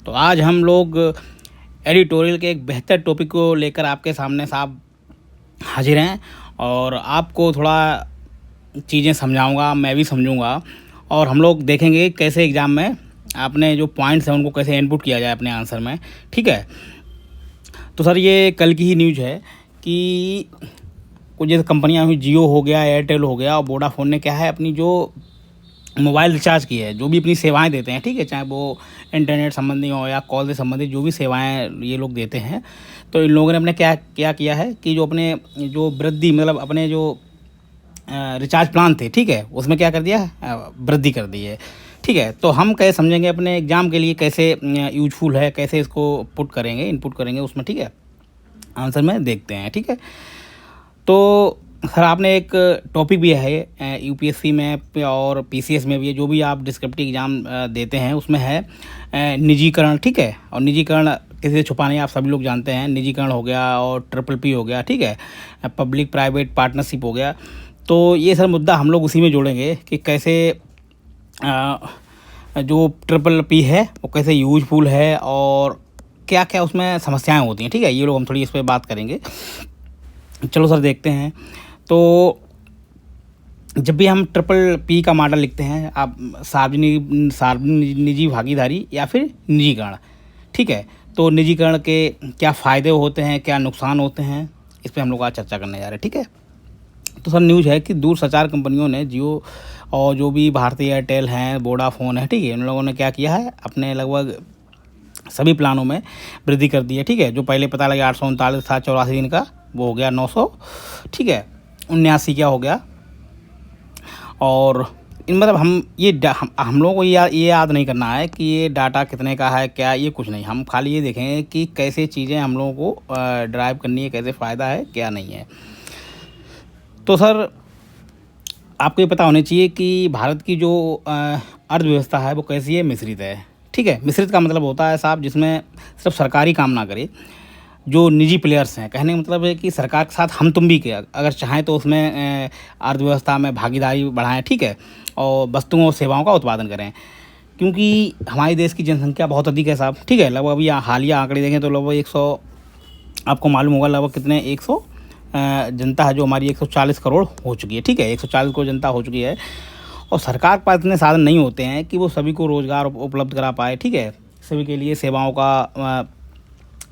तो आज हम लोग एडिटोरियल के एक बेहतर टॉपिक को लेकर आपके सामने साहब हाजिर हैं और आपको थोड़ा चीज़ें समझाऊंगा, मैं भी समझूंगा और हम लोग देखेंगे कैसे एग्ज़ाम में आपने जो पॉइंट्स हैं उनको कैसे इनपुट किया जाए अपने आंसर में। ठीक है, तो सर ये कल की ही न्यूज़ है कि कुछ जैसे कंपनियां हुई, जियो हो गया, एयरटेल हो गया और वोडाफोन ने क्या है अपनी जो मोबाइल रिचार्ज की है, जो भी अपनी सेवाएं देते हैं, ठीक है, चाहे वो इंटरनेट संबंधी हो या कॉल से संबंधित जो भी सेवाएं ये लोग देते हैं, तो इन लोगों ने अपने क्या क्या किया है कि जो अपने जो वृद्धि मतलब अपने जो रिचार्ज प्लान थे, ठीक है, उसमें क्या कर दिया है, वृद्धि कर दी है। ठीक है, तो हम कैसे समझेंगे अपने एग्ज़ाम के लिए कैसे यूजफुल है, कैसे इसको पुट करेंगे, इनपुट करेंगे उसमें। ठीक है, आंसर में देखते हैं। ठीक है, तो सर आपने एक टॉपिक भी है यूपीएससी में और पीसीएस में भी है, जो भी आप डिस्क्रिप्टिव एग्ज़ाम देते हैं उसमें है निजीकरण। ठीक है, और निजीकरण किसी से छुपा नहीं, आप सभी लोग जानते हैं, निजीकरण हो गया और ट्रिपल पी हो गया, ठीक है, पब्लिक प्राइवेट पार्टनरशिप हो गया। तो ये सर मुद्दा हम लोग उसी में जोड़ेंगे कि कैसे जो ट्रिपल पी है वो कैसे यूजफुल है और क्या क्या उसमें समस्याएं होती हैं। ठीक है, ये लोग हम थोड़ी इस पर बात करेंगे। चलो सर देखते हैं। तो जब भी हम ट्रिपल पी का मॉडल लिखते हैं, आप सार्वजनिक निजी भागीदारी या फिर निजीकरण, ठीक है, तो निजीकरण के क्या फ़ायदे होते हैं, क्या नुकसान होते हैं, इस पर हम लोग आज चर्चा करने जा रहे हैं। ठीक है, तो सर न्यूज़ है कि दूरसंचार कंपनियों ने जियो और जो भी भारतीय एयरटेल हैं, वोडाफोन है, ठीक है, इन लोगों ने क्या किया है अपने लगभग सभी प्लानों में वृद्धि कर दी है। ठीक है, जो पहले पता लगा 839 था 84 दिन का, वो हो गया 900, ठीक है, 79 क्या हो गया। और इन मतलब हम लोगों को ये याद नहीं करना है कि ये डाटा कितने का है, क्या, ये कुछ नहीं, हम खाली ये देखें कि कैसे चीज़ें हम लोगों को ड्राइव करनी है, कैसे फ़ायदा है क्या नहीं है। तो सर आपको ये पता होना चाहिए कि भारत की जो अर्थव्यवस्था है वो कैसी है, मिश्रित है। ठीक है, मिश्रित का मतलब होता है साहब जिसमें सिर्फ सरकारी काम ना करे, जो निजी प्लेयर्स हैं, कहने का मतलब है कि सरकार के साथ हम तुम भी के अगर चाहें तो उसमें अर्थव्यवस्था में भागीदारी बढ़ाएं, ठीक है, और वस्तुओं और सेवाओं का उत्पादन करें, क्योंकि हमारे देश की जनसंख्या बहुत अधिक है साहब। ठीक है, लगभग अभी हालिया आंकड़े देखें तो लगभग 100, आपको मालूम होगा लगभग कितने 100 जनता है जो हमारी 140 करोड़ हो चुकी है। ठीक है, 140 करोड़ जनता हो चुकी है और सरकार के पास इतने साधन नहीं होते हैं कि वो सभी को रोज़गार उपलब्ध करा पाए। ठीक है, सभी के लिए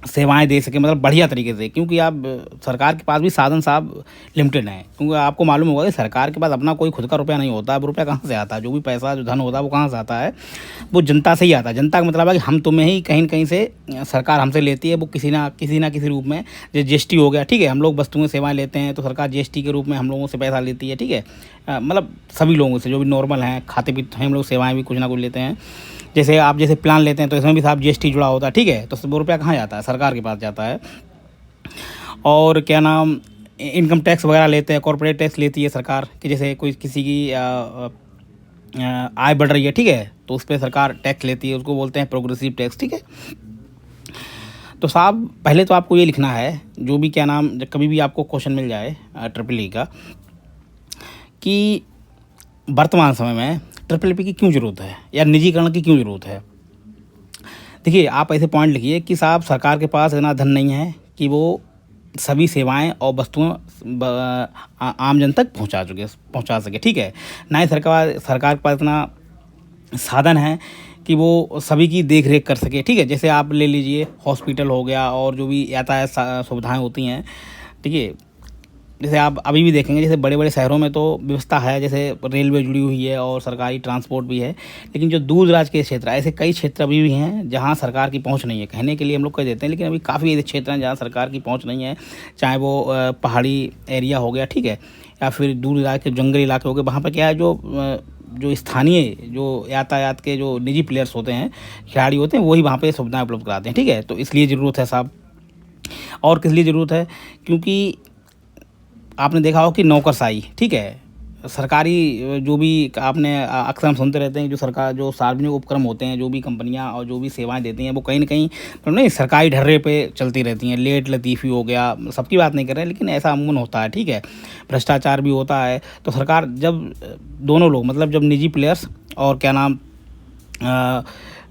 सेवाएं दे सके, मतलब बढ़िया तरीके से, क्योंकि आप सरकार के पास भी साधन साहब लिमिटेड हैं, क्योंकि आपको मालूम होगा कि सरकार के पास अपना कोई खुद का रुपया नहीं होता है। वो रुपया कहाँ से आता है, जो भी पैसा जो धन होता है वो कहाँ से आता है, वो जनता से ही आता है। जनता का मतलब है कि हम तुम्हें ही कहीं न कहीं से सरकार हमसे लेती है, वो किसी ना किसी रूप में, जैसे जीएसटी हो गया, ठीक है, हम लोग वस्तुएं सेवाएं लेते हैं तो सरकार जीएसटी के रूप में हम लोगों से पैसा लेती है। ठीक है, मतलब सभी लोगों से जो भी नॉर्मल हैं, खाते पीते हैं हम लोग, सेवाएँ भी कुछ ना कुछ लेते हैं। जैसे आप जैसे प्लान लेते हैं तो इसमें भी साहब जीएसटी जुड़ा होता है। ठीक है, तो वो रुपया कहाँ जाता है, सरकार के पास जाता है। और क्या नाम, इनकम टैक्स वगैरह लेते हैं, कॉर्पोरेट टैक्स लेती है सरकार, कि जैसे कोई किसी की आय बढ़ रही है, ठीक है, तो उस पर सरकार टैक्स लेती है, उसको बोलते हैं प्रोग्रेसिव टैक्स। ठीक है, तो साहब पहले तो आपको ये लिखना है, जो भी क्या नाम, जब कभी भी आपको क्वेश्चन मिल जाए ट्रिपल ई का, कि वर्तमान समय में ट्रिपल पी की क्यों ज़रूरत है या निजीकरण की क्यों ज़रूरत है। देखिए, आप ऐसे पॉइंट लिखिए कि साहब सरकार के पास इतना धन नहीं है कि वो सभी सेवाएं और वस्तुएं आम जन तक पहुंचा सके। ठीक है, ना ही सरकार के पास इतना साधन है कि वो सभी की देख रेख कर सके। ठीक है, जैसे आप ले लीजिए हॉस्पिटल हो गया और जो भी यातायात सुविधाएँ होती हैं, ठीक है, जैसे आप अभी भी देखेंगे, जैसे बड़े बड़े शहरों में तो व्यवस्था है, जैसे रेलवे जुड़ी हुई है और सरकारी ट्रांसपोर्ट भी है, लेकिन जो दूर दराज के क्षेत्र, ऐसे कई क्षेत्र अभी भी हैं जहां सरकार की पहुंच नहीं है। कहने के लिए हम लोग कह देते हैं, लेकिन अभी काफ़ी ऐसे क्षेत्र हैं जहां सरकार की पहुंच नहीं है, चाहे वो पहाड़ी एरिया हो गया, ठीक है, या फिर दूर दराज के जंगली इलाके हो गए। वहाँ पर क्या है, जो स्थानीय जो यातायात के जो निजी प्लेयर्स होते हैं, खिलाड़ी होते हैं, वही वहाँ पर सुविधाएँ उपलब्ध कराते हैं। ठीक है, तो इसलिए ज़रूरत है साहब। और किस लिए ज़रूरत है, क्योंकि आपने देखा हो कि नौकरशाही, ठीक है, सरकारी जो भी आपने अक्सर हम सुनते रहते हैं, जो सार्वजनिक उपक्रम होते हैं, जो भी कंपनियां और जो भी सेवाएं देती हैं, वो कहीं ना कहीं तो नहीं सरकारी ढर्रे पे चलती रहती हैं। लेट लतीफ़ी हो गया, सबकी बात नहीं कर रहे हैं, लेकिन ऐसा अमूमन होता है। ठीक है, भ्रष्टाचार भी होता है। तो सरकार जब दोनों लोग, मतलब जब निजी प्लेयर्स और क्या नाम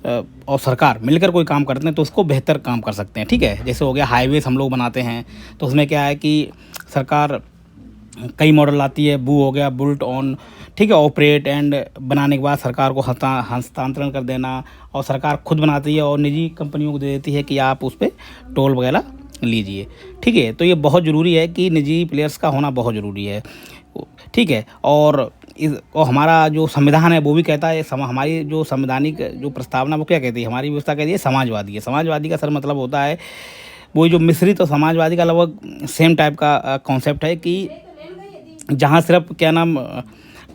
और सरकार मिलकर कोई काम करते हैं तो उसको बेहतर काम कर सकते हैं, ठीक है। जैसे हो गया हाईवेज़ हम लोग बनाते हैं, तो उसमें क्या है कि सरकार कई मॉडल आती है, बू हो गया, बुल्ट ऑन, ठीक है, ऑपरेट एंड बनाने के बाद सरकार को हस्तांतरण कर देना, और सरकार खुद बनाती है और निजी कंपनियों को दे देती है कि आप उस पर टोल वगैरह लीजिए, ठीक है। तो ये बहुत ज़रूरी है कि निजी प्लेयर्स का होना बहुत ज़रूरी है, ठीक है। और हमारा जो संविधान है वो भी कहता है, हमारी जो संवैधानिक जो प्रस्तावना वो क्या कहती है, हमारी व्यवस्था कहती है समाजवादी है। समाजवादी का सर मतलब होता है वो जो मिश्रित और समाजवादी का लगभग सेम टाइप का कॉन्सेप्ट है कि जहाँ सिर्फ क्या नाम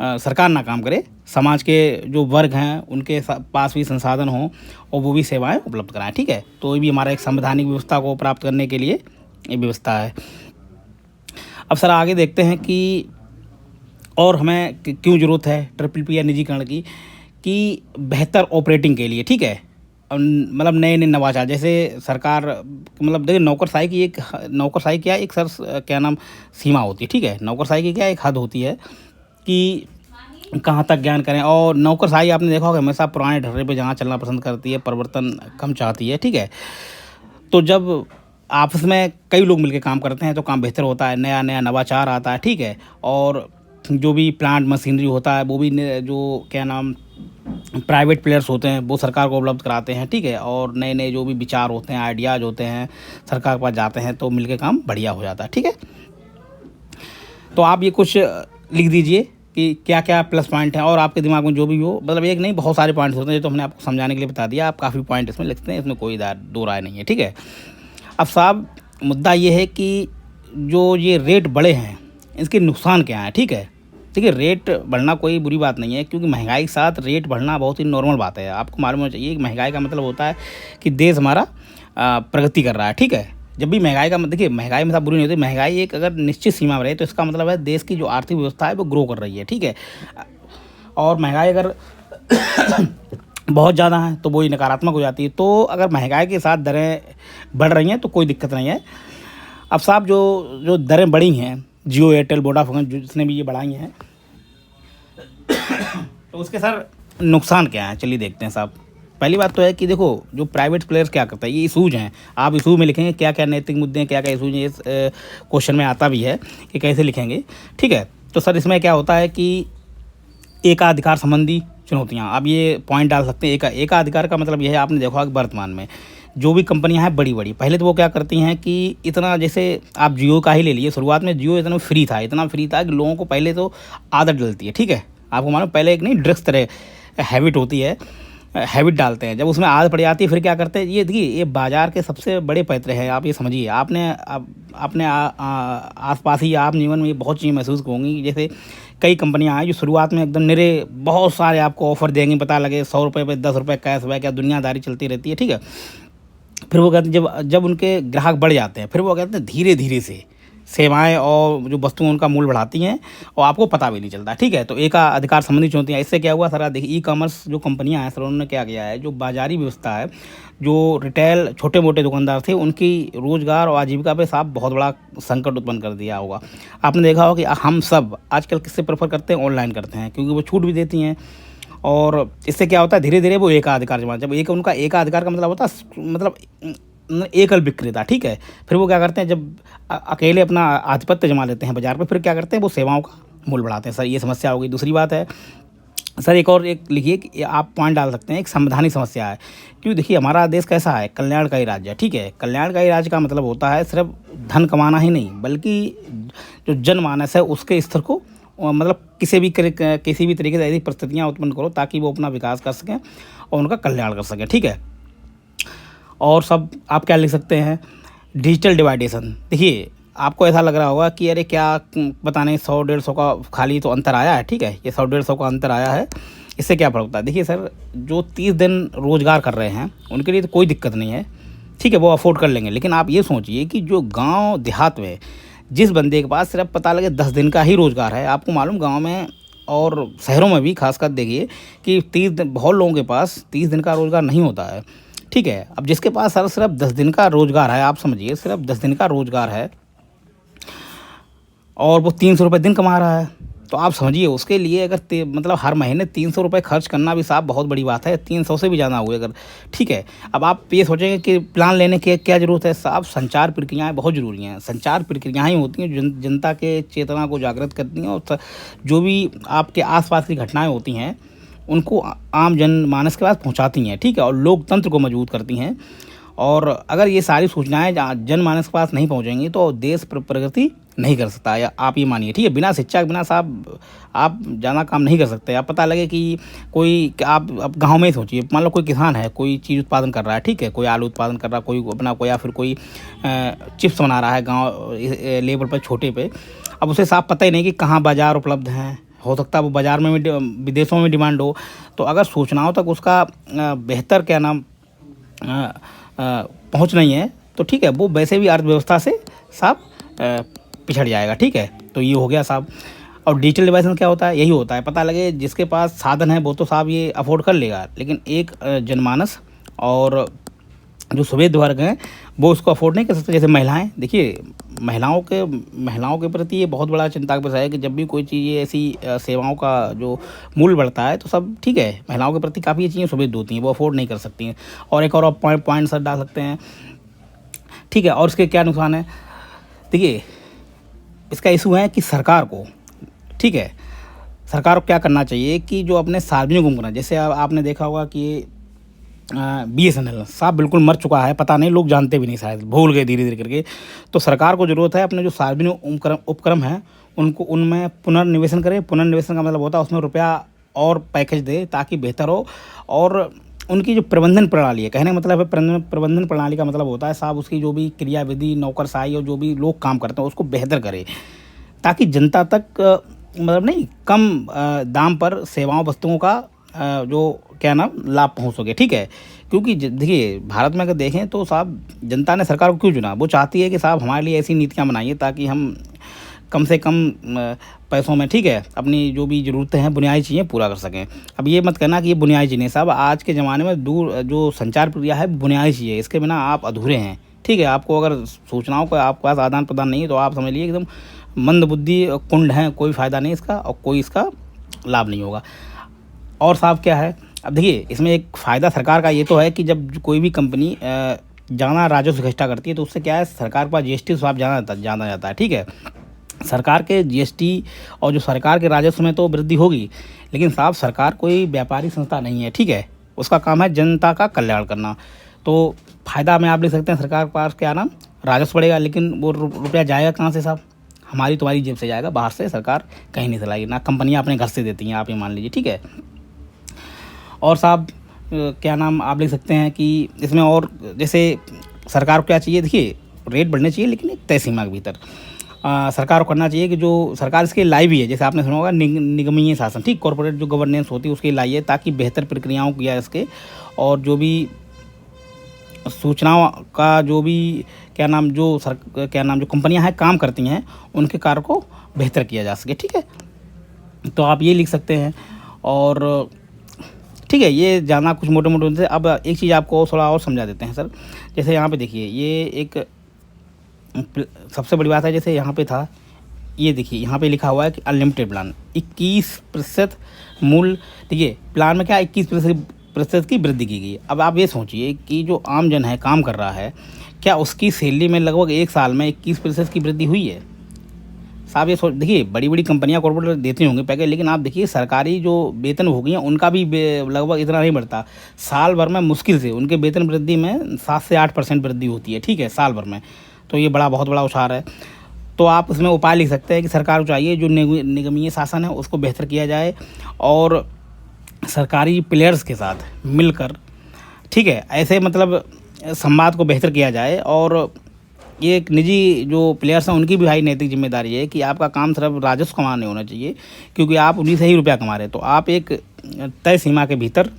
सरकार ना काम करे, समाज के जो वर्ग हैं उनके पास भी संसाधन हों और वो भी सेवाएं उपलब्ध कराएं, ठीक है। तो ये भी हमारा एक संवैधानिक व्यवस्था को प्राप्त करने के लिए ये व्यवस्था है। अब सर आगे देखते हैं कि और हमें क्यों ज़रूरत है ट्रिपल या निजीकरण की, कि बेहतर ऑपरेटिंग के लिए, ठीक है। मतलब नए नए नवाचार, जैसे सरकार मतलब देखिए नौकरशाही क्या एक सर क्या नाम सीमा होती है, ठीक है। नौकरशाही की क्या एक हद होती है कि कहाँ तक ज्ञान करें, और नौकरशाही आपने देखा होगा हमेशा पुराने ढर्रे पे जहाँ चलना पसंद करती है, परिवर्तन कम चाहती है, ठीक है। तो जब आपस में कई लोग मिलकर काम करते हैं तो काम बेहतर होता है, नया नया नवाचार आता है, ठीक है। और जो भी प्लांट मशीनरी होता है वो भी जो क्या नाम प्राइवेट प्लेयर्स होते हैं वो सरकार को उपलब्ध कराते हैं, ठीक है। और नए नए जो भी विचार होते हैं, आइडियाज़ होते हैं, सरकार के पास जाते हैं तो मिलके काम बढ़िया हो जाता है, ठीक है। तो आप ये कुछ लिख दीजिए कि क्या क्या प्लस पॉइंट हैं, और आपके दिमाग में जो भी हो, मतलब एक नहीं बहुत सारे पॉइंट्स होते हैं, जो तो हमने आपको समझाने के लिए बता दिया। आप काफ़ी पॉइंट इसमें लिखते हैं, इसमें कोई दो राय नहीं है, ठीक है। अब साहब मुद्दा ये है कि जो ये रेट बढ़े हैं इसके नुकसान क्या हैं, ठीक है। देखिए रेट बढ़ना कोई बुरी बात नहीं है, क्योंकि महंगाई के साथ रेट बढ़ना बहुत ही नॉर्मल बात है। आपको मालूम होना चाहिए कि महंगाई का मतलब होता है कि देश हमारा प्रगति कर रहा है, ठीक है। जब भी महंगाई का देखिए महंगाई में सब बुरी नहीं होती, महंगाई एक अगर निश्चित सीमा में रहे तो इसका मतलब है देश की जो आर्थिक व्यवस्था है वो ग्रो कर रही है, ठीक है। और महंगाई अगर बहुत ज़्यादा है तो वो ही नकारात्मक हो जाती है। तो अगर महंगाई के साथ दरें बढ़ रही हैं तो कोई दिक्कत नहीं है। अब साहब जो दरें बढ़ी हैं, जियो, एयरटेल, वोडाफोन जिसने भी ये बढ़ाई हैं तो उसके सर नुकसान क्या है, चलिए देखते हैं साहब। पहली बात तो है कि देखो जो प्राइवेट प्लेयर्स क्या करता है, ये इशूज़ हैं, आप इशू में लिखेंगे क्या क्या नैतिक मुद्दे हैं, क्या क्या इशूज़ हैं, इस क्वेश्चन में आता भी है कि कैसे लिखेंगे, ठीक है। तो सर इसमें क्या होता है कि एकाधिकार संबंधी चुनौतियाँ, आप ये पॉइंट डाल सकते हैं। एकाधिकार का मतलब यह है, आपने देखा कि वर्तमान में जो भी कंपनियां हैं बड़ी बड़ी, पहले तो वो क्या करती हैं कि इतना, जैसे आप जियो का ही ले लिए, शुरुआत में जियो इतना फ्री था कि लोगों को पहले तो आदत डलती है, ठीक है। आपको मालूम पहले एक नहीं ड्रग्स तरह हैबिट होती है, हैबिट डालते हैं, जब उसमें आदत पड़ जाती है फिर क्या करते हैं, ये देखिए ये बाज़ार के सबसे बड़े पैतरे हैं, आप ये समझिए। आपने आसपास ही आप जीवन में ये बहुत चीज़ें महसूस होंगी, जैसे कई कंपनियां हैं जो शुरुआत में एकदम निरे बहुत सारे आपको ऑफर देंगे, पता लगे 100 रुपये पे 10 रुपये कैशबैक, क्या दुनियादारी चलती रहती है, ठीक है। फिर वो कहते हैं जब उनके ग्राहक बढ़ जाते हैं फिर वो कहते हैं धीरे धीरे से सेवाएं और जो वस्तुएं उनका मूल्य बढ़ाती हैं और आपको पता भी नहीं चलता, ठीक है। तो एक अधिकार संबंधी चुनौतियाँ, इससे क्या हुआ सर, देखिए ई कॉमर्स जो कंपनियां हैं सर उन्होंने क्या किया है, जो बाजारी व्यवस्था है, जो रिटेल छोटे मोटे दुकानदार थे उनकी रोज़गार और आजीविका पे साहब बहुत बड़ा संकट उत्पन्न कर दिया होगा। आपने देखा होगा कि हम सब आजकल किससे प्रेफर करते हैं, ऑनलाइन करते हैं, क्योंकि वो छूट भी देती हैं। और इससे क्या होता है धीरे धीरे वो एकाधिकार जमा, जब उनका एकाधिकार का मतलब होता है मतलब एकल विक्रेता, ठीक है। फिर वो क्या करते हैं, जब अकेले अपना आधिपत्य जमा लेते हैं बाजार पे, फिर क्या करते हैं वो सेवाओं का मूल्य बढ़ाते हैं। सर ये समस्या हो गई। दूसरी बात है सर, एक और एक लिखिए कि आप पॉइंट डाल सकते हैं, एक संवैधानिक समस्या है। क्योंकि देखिए हमारा देश कैसा है, कल्याणकारी राज्य है, ठीक है। कल्याणकारी राज्य का मतलब होता है सिर्फ धन कमाना ही नहीं, बल्कि जो जनमानस है उसके स्तर को मतलब किसी भी तरीके से ऐसी परिस्थितियाँ उत्पन्न करो ताकि वो अपना विकास कर सकें और उनका कल्याण कर सकें, ठीक है। और सब आप क्या लिख सकते हैं, डिजिटल डिवाइडेशन। देखिए आपको ऐसा लग रहा होगा कि अरे क्या पता नहीं 100-150 का खाली तो अंतर आया है, ठीक है। ये 100-150 का अंतर आया है, इससे क्या फर्क होता है। देखिए सर जो 30 दिन रोज़गार कर रहे हैं उनके लिए तो कोई दिक्कत नहीं है, ठीक है, वो अफोर्ड कर लेंगे। लेकिन आप ये सोचिए कि जो गाँव देहात में जिस बंदे के पास सिर्फ पता लगे 10 दिन का ही रोज़गार है, आपको मालूम गाँव में और शहरों में भी खासकर देखिए कि 30 दिन बहुत लोगों के पास 30 दिन का रोज़गार नहीं होता है, ठीक है। अब जिसके पास सर सिर्फ 10 दिन का रोज़गार है, आप समझिए सिर्फ 10 दिन का रोज़गार है और वो 300 रुपये दिन कमा रहा है, तो आप समझिए उसके लिए अगर मतलब हर महीने 300 रुपये खर्च करना भी साहब बहुत बड़ी बात है, 300 से भी ज़्यादा हुए अगर, ठीक है। अब आप ये सोचेंगे कि प्लान लेने की क्या ज़रूरत है साहब, संचार प्रक्रियाएँ बहुत ज़रूरी हैं। संचार प्रक्रियाएँ ही होती हैं जनता के चेतना को जागृत करती हैं, और जो भी आपके आसपास की घटनाएँ होती हैं उनको आम जनमानस के पास पहुंचाती हैं, ठीक है, और लोकतंत्र को मजबूत करती हैं। और अगर ये सारी सूचनाएं जनमानस के पास नहीं पहुंचेंगी तो देश प्रगति नहीं कर सकता, या आप ये मानिए, ठीक है। बिना शिक्षा के बिना साहब आप ज़्यादा काम नहीं कर सकते। आप पता लगे कि कोई, आप अब गांव में ही सोचिए, मान लो कोई किसान है, कोई चीज़ उत्पादन कर रहा है, ठीक है, कोई आलू उत्पादन कर रहा है, कोई अपना कोई, या फिर कोई चिप्स बना रहा है गाँव लेवल पर, छोटे पे। अब उसे साफ पता ही नहीं कि कहाँ बाज़ार उपलब्ध हैं, हो सकता है वो बाज़ार में भी, विदेशों में डिमांड हो। तो अगर सूचनाओं तक उसका बेहतर क्या नाम पहुँच नहीं है तो ठीक है, वो वैसे भी अर्थव्यवस्था से साहब पिछड़ जाएगा, ठीक है। तो ये हो गया साहब। और डिजिटल डिवाइस में क्या होता है, यही होता है, पता लगे जिसके पास साधन है वो तो साहब ये अफोर्ड कर लेगा, लेकिन एक जनमानस और जो सुवेद वर्ग हैं वो उसको अफोर्ड नहीं कर सकते। जैसे महिलाएं, देखिए महिलाओं के प्रति ये बहुत बड़ा चिंता का विषय है कि जब भी कोई चीज़ ऐसी सेवाओं का जो मूल्य बढ़ता है तो सब ठीक है, महिलाओं के प्रति काफ़ी ये चीज़ें सुविधा होती हैं, वो अफोर्ड नहीं कर सकती हैं। और एक और पॉइंट सर डाल सकते हैं, ठीक है। और इसके क्या नुकसान है, देखिए इसका इशू है कि सरकार को, ठीक है, सरकार को क्या करना चाहिए कि जो अपने सार्वजनिक उपकरण, जैसे आपने देखा होगा कि BSNL साहब बिल्कुल मर चुका है, पता नहीं लोग जानते भी नहीं, शायद भूल गए धीरे धीरे करके। तो सरकार को ज़रूरत है अपने जो सार्वजनिक उपक्रम हैं उनको, उनमें पुनर्निवेशन करे। पुनर्निवेशन का मतलब होता है उसमें रुपया और पैकेज दे ताकि बेहतर हो। और उनकी जो प्रबंधन प्रणाली है, कहने का मतलब है प्रबंधन प्रणाली का मतलब होता है साहब उसकी जो भी क्रियाविधि, नौकरशाही और जो भी लोग काम करते हैं उसको बेहतर करे, ताकि जनता तक मतलब नहीं, कम दाम पर सेवाओं वस्तुओं का जो क्या नाम लाभ पहुंच सके, ठीक है। क्योंकि देखिए भारत में अगर देखें तो साहब जनता ने सरकार को क्यों चुना, वो चाहती है कि साहब हमारे लिए ऐसी नीतियां बनाइए ताकि हम कम से कम पैसों में, ठीक है, अपनी जो भी ज़रूरतें हैं, बुनियादी चीज़ें पूरा कर सकें। अब ये मत कहना कि ये बुनियादी चीज़ें साहब, आज के ज़माने में जो संचार प्रक्रिया है बुनियादी चीज़ है, इसके बिना आप अधूरे हैं, ठीक है। आपको अगर सूचनाओं का आपके पास आदान प्रदान नहीं है तो आप समझ लीजिए एकदम मंदबुद्धि कुंड है, कोई फ़ायदा नहीं इसका और कोई इसका लाभ नहीं होगा। और साहब क्या है, अब देखिए इसमें एक फ़ायदा सरकार का ये तो है कि जब कोई भी कंपनी ज़्यादा राजस्व इकट्ठा करती है तो उससे क्या है, सरकार के पास GST स्वाब जाना जाता है, ठीक है। सरकार के GST और जो सरकार के राजस्व में तो वृद्धि होगी, लेकिन साहब सरकार कोई व्यापारिक संस्था नहीं है, ठीक है। उसका काम है जनता का कल्याण करना। तो फ़ायदा में आप लिख सकते हैं सरकार के पास क्या नाम राजस्व बढ़ेगा, लेकिन वो रुपया जाएगा कहाँ से साहब, हमारी तुम्हारी जेब से जाएगा, बाहर से सरकार कहीं नहीं चलाएगी, ना कंपनियाँ अपने घर से देती हैं, आप ये मान लीजिए, ठीक है। और साहब क्या नाम आप लिख सकते हैं कि इसमें और जैसे सरकार को क्या चाहिए, देखिए रेट बढ़ने चाहिए लेकिन एक तय सीमा के भीतर। सरकार को करना चाहिए कि जो सरकार इसके लाई भी है, जैसे आपने सुना होगा निगमीय शासन, ठीक, कॉर्पोरेट जो गवर्नेंस होती है उसकी लाई है, ताकि बेहतर प्रक्रियाओं किया इसके, और जो भी सूचनाओं का जो भी क्या नाम जो कंपनियां हैं काम करती हैं उनके कार्य को बेहतर किया जा सके, ठीक है। तो आप ये लिख सकते हैं। और ठीक है, ये जाना कुछ मोटे मोटे से। अब एक चीज़ आपको थोड़ा और समझा देते हैं सर। जैसे यहाँ पे देखिए, ये एक सबसे बड़ी बात है, जैसे यहाँ पे था, ये देखिए यहाँ पे लिखा हुआ है कि अनलिमिटेड प्लान 21% मूल्य, देखिए प्लान में क्या 21% की वृद्धि की गई। अब आप ये सोचिए कि जो आम जन है, काम कर रहा है, क्या उसकी सैलरी में लगभग 1 साल में 21% की वृद्धि हुई है साहब। ये देखिए बड़ी बड़ी कंपनियां कॉर्पोरेट देती होंगे पैकेज, लेकिन आप देखिए सरकारी जो वेतन हो गई हैं उनका भी लगभग इतना नहीं बढ़ता। साल भर में मुश्किल से उनके वेतन वृद्धि में 7 से 8% वृद्धि होती है, ठीक है, साल भर में। तो ये बहुत बड़ा उछाल है। तो आप इसमें उपाय लिख सकते हैं कि सरकार को चाहिए जो निगमीय शासन है उसको बेहतर किया जाए, और सरकारी प्लेयर्स के साथ मिलकर, ठीक है, ऐसे मतलब संवाद को बेहतर किया जाए। और ये एक निजी जो प्लेयर्स हैं उनकी भी भाई नैतिक जिम्मेदारी है कि आपका काम सिर्फ राजस्व कमाने होना चाहिए, क्योंकि आप उन्हीं से ही रुपया कमा रहे हैं। तो आप एक तय सीमा के भीतर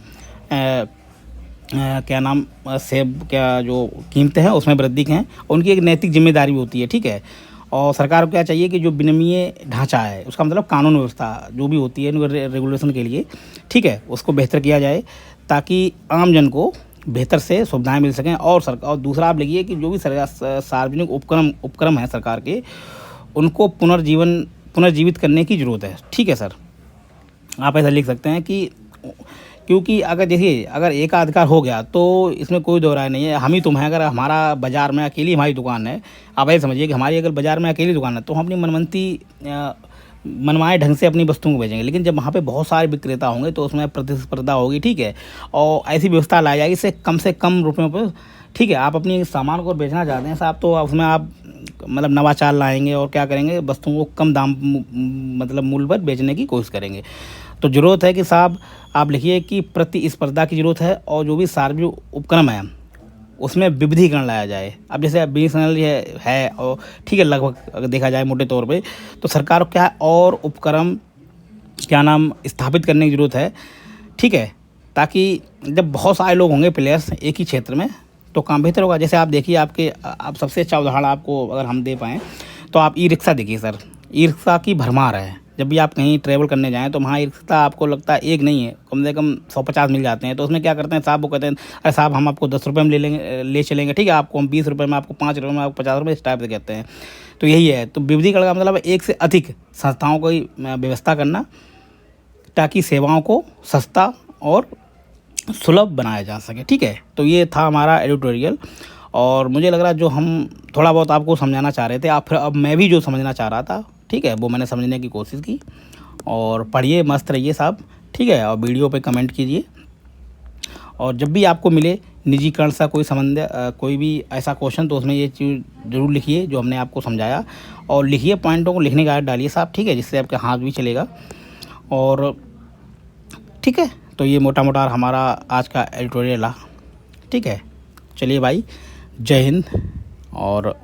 क्या नाम सेब क्या जो कीमतें हैं उसमें वृद्धि हैं, उनकी एक नैतिक जिम्मेदारी भी होती है, ठीक है। और सरकार को क्या चाहिए कि जो विनिमय ढांचा है, उसका मतलब कानून व्यवस्था जो भी होती है रेगुलेशन के लिए, ठीक है, उसको बेहतर किया जाए ताकि आम जन को बेहतर से सुविधाएं मिल सकें। और दूसरा आप लिखिए कि जो भी सार्वजनिक उपक्रम हैं सरकार के, उनको पुनर्जीवन पुनर्जीवित करने की ज़रूरत है। ठीक है सर, आप ऐसा लिख सकते हैं कि क्योंकि अगर देखिए अगर एकाधिकार हो गया तो इसमें कोई दो राय नहीं है, हम ही तुम हैं। अगर हमारा बाज़ार में अकेली हमारी दुकान है, आप ऐसे समझिए कि हमारी अगर बाज़ार में अकेली दुकान है तो हम अपनी मनमाए ढंग से अपनी वस्तुओं को बेचेंगे। लेकिन जब वहाँ पे बहुत सारे विक्रेता होंगे तो उसमें प्रतिस्पर्धा होगी, ठीक है, और ऐसी व्यवस्था लाई जाएगी इससे कम रुपयों पर, ठीक है, आप अपनी सामान को बेचना चाहते हैं साहब तो उसमें आप मतलब नवाचार लाएंगे और क्या करेंगे, वस्तुओं को कम दाम मतलब मूल्य पर बेचने की कोशिश करेंगे। तो ज़रूरत है कि साहब आप लिखिए कि प्रतिस्पर्धा की ज़रूरत है और जो भी सार्वजनिक उपक्रम है उसमें विविधीकरण लाया जाए। अब जैसे बीएसएनएल है और ठीक है, लगभग अगर देखा जाए मोटे तौर पे तो सरकार को क्या है और उपक्रम क्या नाम स्थापित करने की ज़रूरत है, ठीक है, ताकि जब बहुत सारे लोग होंगे प्लेयर्स एक ही क्षेत्र में तो काम बेहतर होगा। जैसे आप देखिए आप सबसे अच्छा उदाहरण आपको अगर हम दे पाएँ तो आप ई रिक्शा देखिए सर, ई रिक्शा की भरमार है। जब भी आप कहीं ट्रैवल करने जाएँ तो वहाँ ई रिक्शा आपको लगता है एक नहीं है, कम से कम 150 मिल जाते हैं। तो उसमें क्या करते हैं साहब, वो कहते हैं अरे साहब हम आपको 10 रुपये में ले चलेंगे, ठीक है, आपको हम 20 रुपये में, आपको 5 रुपये में, आपको 50 रुपये, इस टाइप से कहते हैं। तो यही है, तो विविधीकरण का मतलब एक से अधिक संस्थाओं की व्यवस्था करना ताकि सेवाओं को सस्ता और सुलभ बनाया जा सके। ठीक है, तो ये था हमारा एडिटोरियल और मुझे लग रहा है जो हम थोड़ा बहुत आपको समझाना चाह रहे थे आप फिर अब मैं भी जो समझना चाह रहा था, ठीक है, वो मैंने समझने की कोशिश की। और पढ़िए, मस्त रहिए साहब, ठीक है, और वीडियो पे कमेंट कीजिए और जब भी आपको मिले निजीकरण सा कोई संबंध कोई भी ऐसा क्वेश्चन तो उसमें ये चीज़ ज़रूर लिखिए जो हमने आपको समझाया, और लिखिए पॉइंटों को लिखने का आदत डालिए साहब, ठीक है, जिससे आपके हाथ भी चलेगा। और ठीक है, तो ये मोटा मोटा हमारा आज का एडिटोरियल रहा, ठीक है। चलिए भाई, जय हिंद। और